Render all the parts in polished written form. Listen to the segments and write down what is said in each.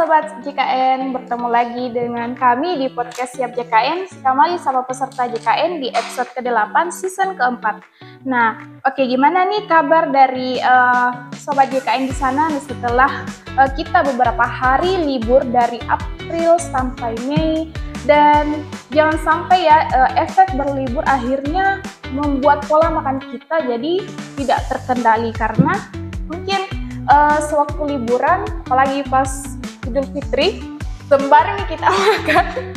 Sobat JKN, bertemu lagi dengan kami di podcast Siap JKN. Kembali sama peserta JKN di episode ke-8 season ke-4. Nah, oke, gimana nih kabar dari Sobat JKN di sana setelah kita beberapa hari libur dari April sampai Mei. Dan jangan sampai ya efek berlibur akhirnya membuat pola makan kita jadi tidak terkendali, karena mungkin sewaktu liburan, apalagi pas Idul Fitri, sembari kita makan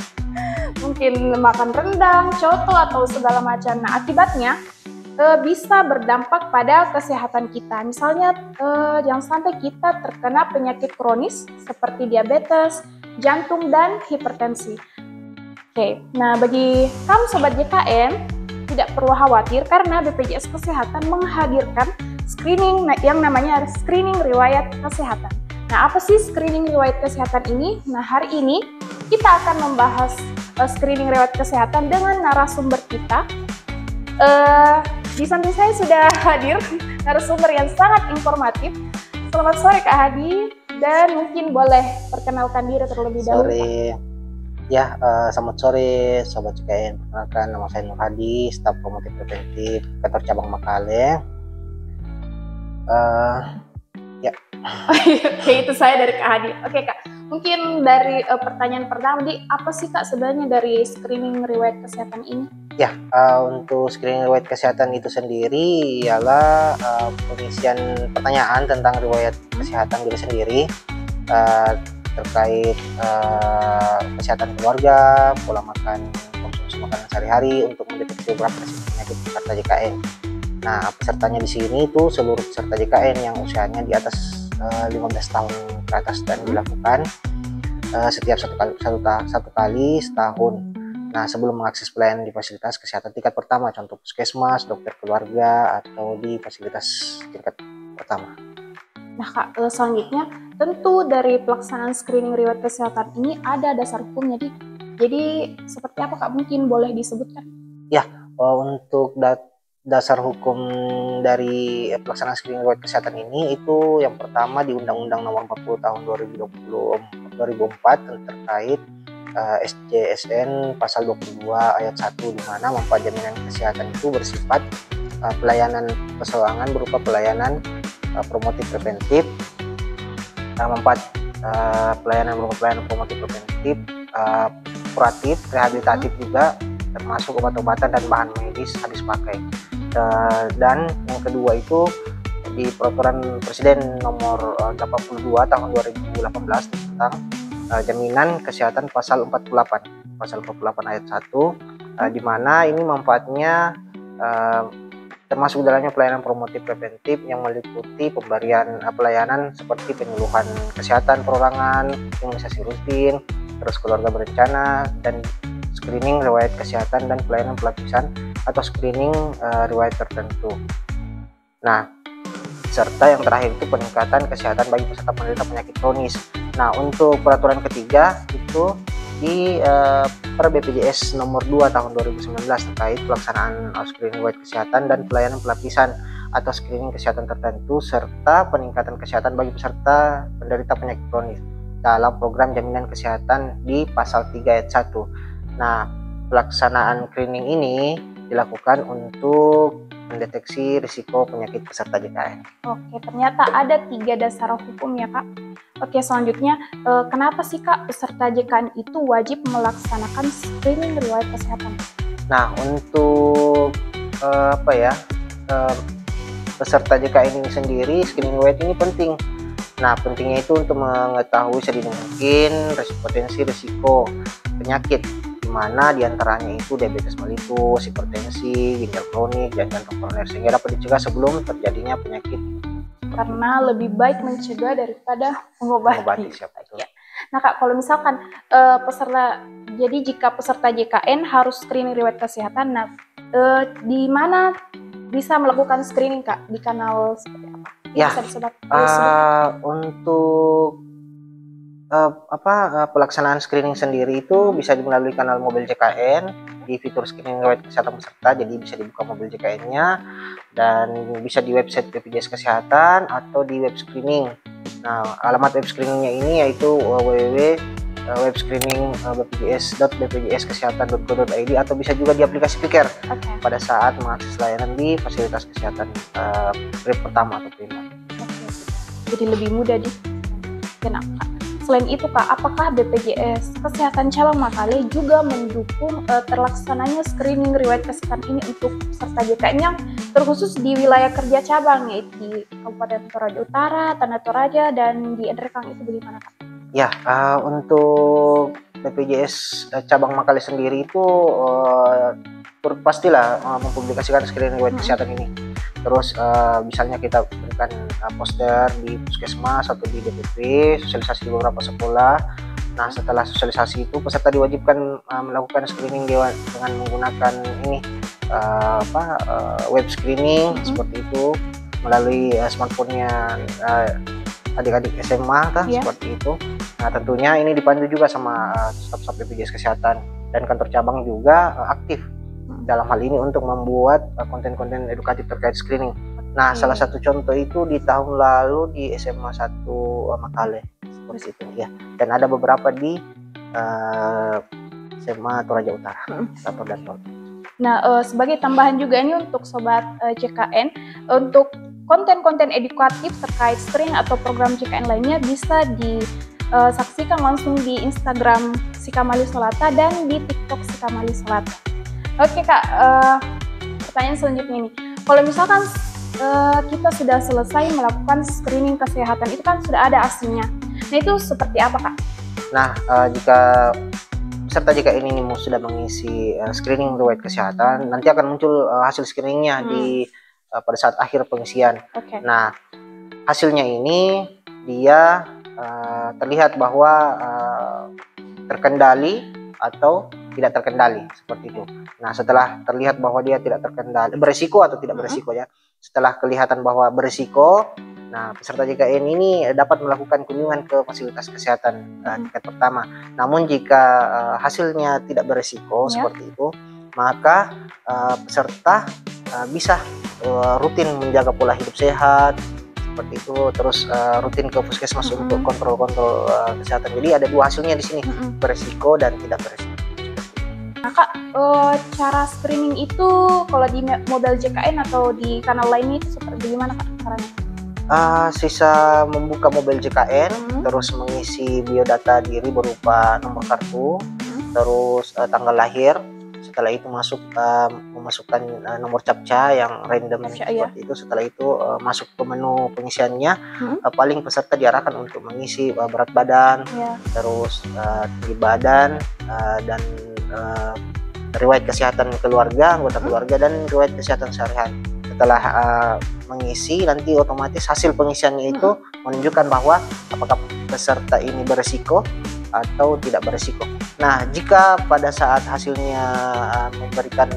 mungkin makan rendang, coto atau segala macam. Nah, akibatnya bisa berdampak pada kesehatan kita. Misalnya jangan sampai kita terkena penyakit kronis seperti diabetes, jantung, dan hipertensi. Oke, nah bagi kamu Sobat JKN, tidak perlu khawatir karena BPJS Kesehatan menghadirkan screening yang namanya screening riwayat kesehatan. Nah, apa sih screening riwayat kesehatan ini? Nah, hari ini kita akan membahas screening riwayat kesehatan dengan narasumber kita. Di samping saya sudah hadir narasumber yang sangat informatif. Selamat sore Kak Hadi, dan mungkin boleh perkenalkan diri terlebih dahulu. Sore. Ya, selamat sore Sobat JKN. Perkenalkan, nama saya Nur Hadi, staf promotif preventif kantor cabang Makale. Oke, itu saya dari Kak Hadi. Oke Kak, mungkin dari pertanyaan pertama, apa sih Kak sebenarnya dari screening riwayat kesehatan ini? Ya, untuk screening riwayat kesehatan itu sendiri ialah pengisian pertanyaan tentang riwayat kesehatan diri sendiri, terkait kesehatan keluarga, pola makan, konsumsi makanan sehari-hari untuk mendeteksi beberapa penyakit peserta JKN. Nah, pesertanya di sini itu seluruh peserta JKN yang usianya di atas 15 tahun ke atas, dan dilakukan setiap satu kali setahun. Nah, sebelum mengakses pelayanan di fasilitas kesehatan tingkat pertama, contoh puskesmas, dokter keluarga, atau di fasilitas tingkat pertama. Nah Kak, selanjutnya tentu dari pelaksanaan screening riwayat kesehatan ini ada dasar hukumnya. Jadi seperti apa Kak, mungkin boleh disebutkan? Ya, untuk dasar hukum dari pelaksanaan screening riwayat kesehatan ini itu yang pertama di Undang-Undang Nomor 40 Tahun 2004 terkait SJSN pasal 22 ayat 1, di mana manfaat jaminan kesehatan itu bersifat pelayanan keseluruhan berupa pelayanan promotif preventif, manfaat pelayanan berupa pelayanan promotif preventif, kuratif, rehabilitatif juga, termasuk obat-obatan dan bahan medis habis pakai. Dan yang kedua itu di Peraturan Presiden Nomor 82 Tahun 2018 tentang jaminan kesehatan pasal 48 ayat 1, di mana ini manfaatnya termasuk dalamnya pelayanan promotif preventif yang meliputi pemberian pelayanan seperti penyuluhan kesehatan perorangan, imunisasi rutin, terus keluarga berencana, dan screening riwayat kesehatan dan pelayanan pelapisan atau screening riwayat tertentu. Nah, serta yang terakhir itu peningkatan kesehatan bagi peserta penderita penyakit kronis. Nah, untuk peraturan ketiga itu di Per BPJS nomor 2 tahun 2019 terkait pelaksanaan screening riwayat kesehatan dan pelayanan pelapisan atau screening kesehatan tertentu, serta peningkatan kesehatan bagi peserta penderita penyakit kronis dalam program jaminan kesehatan di pasal 3 ayat 1. Nah, pelaksanaan screening ini dilakukan untuk mendeteksi risiko penyakit peserta JKN. Oke, ternyata ada 3 dasar hukum ya Kak. Oke, selanjutnya kenapa sih Kak peserta JKN itu wajib melaksanakan screening riwayat kesehatan? Nah, untuk peserta JKN ini sendiri, screening riwayat ini penting. Nah, pentingnya itu untuk mengetahui sedini mungkin potensi risiko penyakit, di mana diantaranya itu diabetes mellitus, hipertensi, ginjal kronik, dan jantung koroner, sehingga dapat dicegah sebelum terjadinya penyakit. Karena lebih baik mencegah daripada mengobati. Ya. Nah Kak, kalau misalkan jika peserta JKN harus screening riwayat kesehatan, nah di mana bisa melakukan screening Kak? Di kanal seperti apa? Ya, untuk pelaksanaan screening sendiri itu bisa melalui kanal mobil JKN di fitur screening riwayat kesehatan peserta. Jadi bisa dibuka mobil JKN-nya dan bisa di website BPJS Kesehatan atau di web screening Nah, alamat web screeningnya ini yaitu www.webscreening.bpjskesehatan.go.id atau bisa juga di aplikasi Clicker pada saat mengakses layanan di fasilitas kesehatan pertama atau prima. Jadi lebih mudah di. Kenapa? Selain itu Kak, apakah BPJS Kesehatan Cabang Makale juga mendukung terlaksananya screening riwayat kesehatan ini untuk peserta JKN yang terkhusus di wilayah kerja cabang, yaitu di Kabupaten Toraja Utara, Tanah Toraja, dan di Endrekang, itu bagaimana Kak? Ya, untuk BPJS Cabang Makale sendiri itu pastilah mempublikasikan screening riwayat kesehatan ini. Terus misalnya kita berikan poster di puskesmas atau di DPP, sosialisasi di beberapa sekolah. Nah, setelah sosialisasi itu peserta diwajibkan melakukan screening dengan menggunakan ini web screening seperti itu melalui smartphone-nya adik-adik SMA seperti itu. Nah, tentunya ini dipandu juga sama staf BPJS Kesehatan, dan kantor cabang juga aktif dalam hal ini untuk membuat konten-konten edukatif terkait screening. Nah, salah satu contoh itu di tahun lalu di SMA 1 Makale seperti itu ya. Dan ada beberapa di SMA Toraja Utara, Tator dan Tol. Nah, sebagai tambahan juga ini untuk sobat JKN, untuk konten-konten edukatif terkait screening atau program JKN lainnya bisa disaksikan langsung di Instagram Sikamali Solata dan di TikTok Sikamali Solata. Oke Kak, pertanyaan selanjutnya nih, kalau misalkan kita sudah selesai melakukan screening kesehatan, itu kan sudah ada hasilnya. Nah, itu seperti apa Kak? Nah, jika peserta JKN ini sudah mengisi screening riwayat kesehatan, nanti akan muncul hasil screeningnya pada saat akhir pengisian. Nah, hasilnya ini dia terlihat bahwa terkendali atau tidak terkendali seperti itu. Nah, setelah terlihat bahwa dia tidak terkendali, beresiko atau tidak beresiko ya. Setelah kelihatan bahwa beresiko, nah peserta JKN ini dapat melakukan kunjungan ke fasilitas kesehatan tingkat pertama. Namun jika hasilnya tidak beresiko seperti itu, maka peserta bisa rutin menjaga pola hidup sehat seperti itu, terus rutin ke puskesmas untuk kontrol-kontrol kesehatan. Jadi ada dua hasilnya di sini, beresiko dan tidak beresiko. Nah Kak, cara screening itu kalau di modal JKN atau di kanal lainnya itu seperti gimana Kak caranya? Sisa membuka mobil JKN, terus mengisi biodata diri berupa nomor kartu, terus tanggal lahir. Setelah itu memasukkan nomor captcha yang random seperti itu. Setelah itu masuk ke menu pengisiannya. Paling peserta diarahkan untuk mengisi berat badan, terus tinggi badan, dan riwayat kesehatan keluarga, anggota keluarga, dan riwayat kesehatan sehari-hari. Setelah mengisi, nanti otomatis hasil pengisiannya itu menunjukkan bahwa apakah peserta ini beresiko atau tidak beresiko. Nah, jika pada saat hasilnya memberikan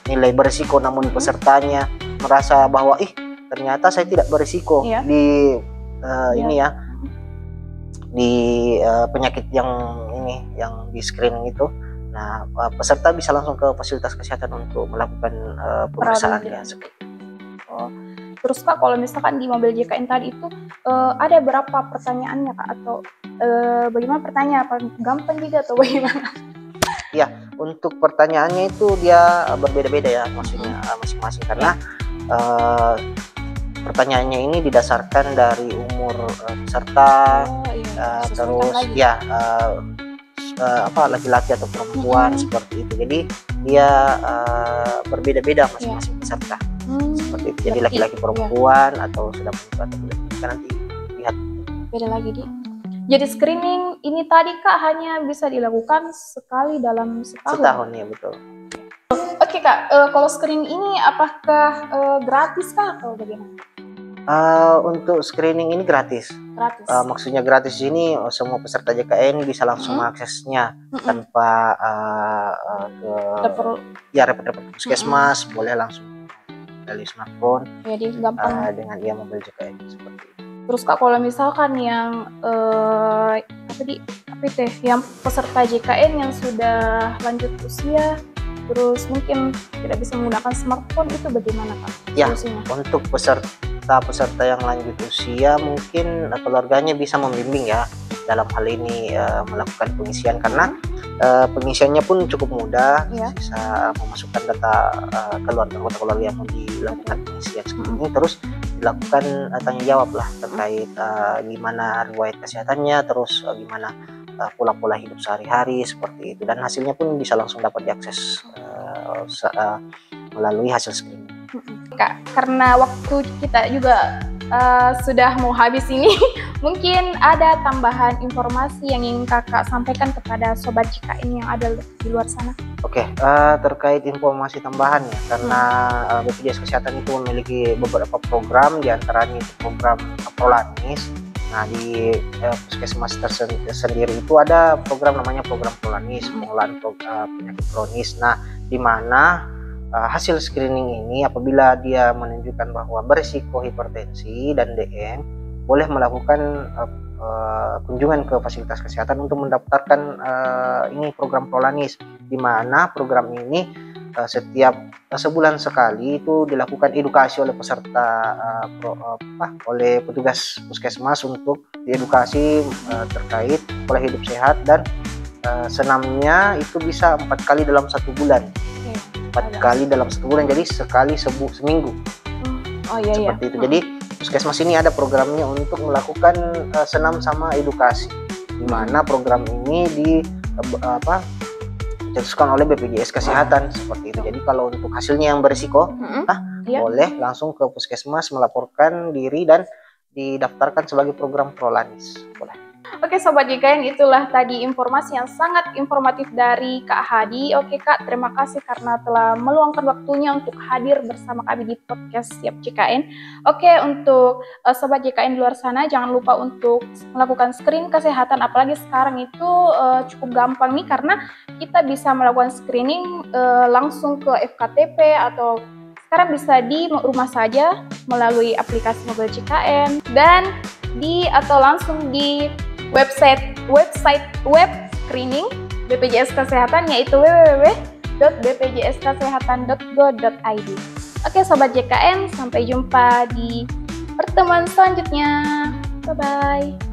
nilai beresiko, namun pesertanya merasa bahwa ternyata saya tidak beresiko di ini ya, di penyakit yang di screening itu. Nah, peserta bisa langsung ke fasilitas kesehatan untuk melakukan pemeriksaan ya. Terus Kak, kalau misalkan di mobil JKN tadi itu ada berapa pertanyaannya Kak, atau bagaimana pertanyaan, apa gampang juga atau bagaimana? Ya, untuk pertanyaannya itu dia berbeda-beda ya, maksudnya masing-masing, karena pertanyaannya ini didasarkan dari umur peserta, terus laki-laki atau perempuan seperti itu. Jadi dia berbeda-beda masing-masing peserta seperti itu. Jadi laki-laki, perempuan, atau sudah menikah atau belum, kita nanti lihat beda lagi di. Jadi screening ini tadi Kak hanya bisa dilakukan sekali dalam setahun ya, betul. Oke Kak, kalau screening ini apakah gratis Kak atau bagaimana? Untuk screening ini gratis. Maksudnya gratis ini semua peserta JKN bisa langsung mengaksesnya tanpa repot-repot puskesmas, boleh langsung dari smartphone. Jadi gampang dengan mobil JKN seperti itu. Terus Kak, kalau misalkan yang yang peserta JKN yang sudah lanjut usia, terus mungkin tidak bisa menggunakan smartphone, itu bagaimana Kak? Ya, untuk peserta peserta yang lanjut usia mungkin keluarganya bisa membimbing ya dalam hal ini melakukan pengisian, karena pengisiannya pun cukup mudah, bisa memasukkan data keluarga yang mau dilakukan pengisian screening, terus dilakukan tanya jawab lah terkait gimana riwayat kesehatannya, terus gimana pola-pola hidup sehari-hari seperti itu, dan hasilnya pun bisa langsung dapat diakses melalui hasil screening. Kak, karena waktu kita juga sudah mau habis ini, mungkin ada tambahan informasi yang ingin kakak sampaikan kepada sobat JKN yang ada di luar sana? Oke, terkait informasi tambahan ya, karena BPJS Kesehatan itu memiliki beberapa program, diantaranya itu program Prolanis. Nah, di puskesmas tersendiri itu ada program namanya program Prolanis, pengelolaan penyakit kronis. Nah, di mana hasil screening ini apabila dia menunjukkan bahwa berisiko hipertensi dan DM, boleh melakukan kunjungan ke fasilitas kesehatan untuk mendaftarkan ini program Prolanis, di mana program ini setiap sebulan sekali itu dilakukan edukasi oleh peserta oleh petugas puskesmas untuk diedukasi terkait pola hidup sehat, dan senamnya itu bisa 4 kali dalam 1 bulan. 4 kali dalam 1 bulan, jadi sekali seminggu. Seperti itu. Jadi puskesmas ini ada programnya untuk melakukan senam sama edukasi, di mana program ini dicetuskan oleh BPJS Kesehatan seperti itu. Jadi kalau untuk hasilnya yang berisiko, boleh langsung ke puskesmas melaporkan diri dan didaftarkan sebagai program Prolanis. Boleh. Oke Sobat JKN, itulah tadi informasi yang sangat informatif dari Kak Hadi. Oke Kak, terima kasih karena telah meluangkan waktunya untuk hadir bersama kami di podcast Siap JKN. Oke, untuk Sobat JKN di luar sana, jangan lupa untuk melakukan screening kesehatan, apalagi sekarang itu cukup gampang nih, karena kita bisa melakukan screening langsung ke FKTP, atau sekarang bisa di rumah saja melalui aplikasi Mobil JKN, dan atau langsung di website web screening BPJS Kesehatan, yaitu www.bpjskesehatan.go.id. Oke Sobat JKN, sampai jumpa di pertemuan selanjutnya. Bye-bye.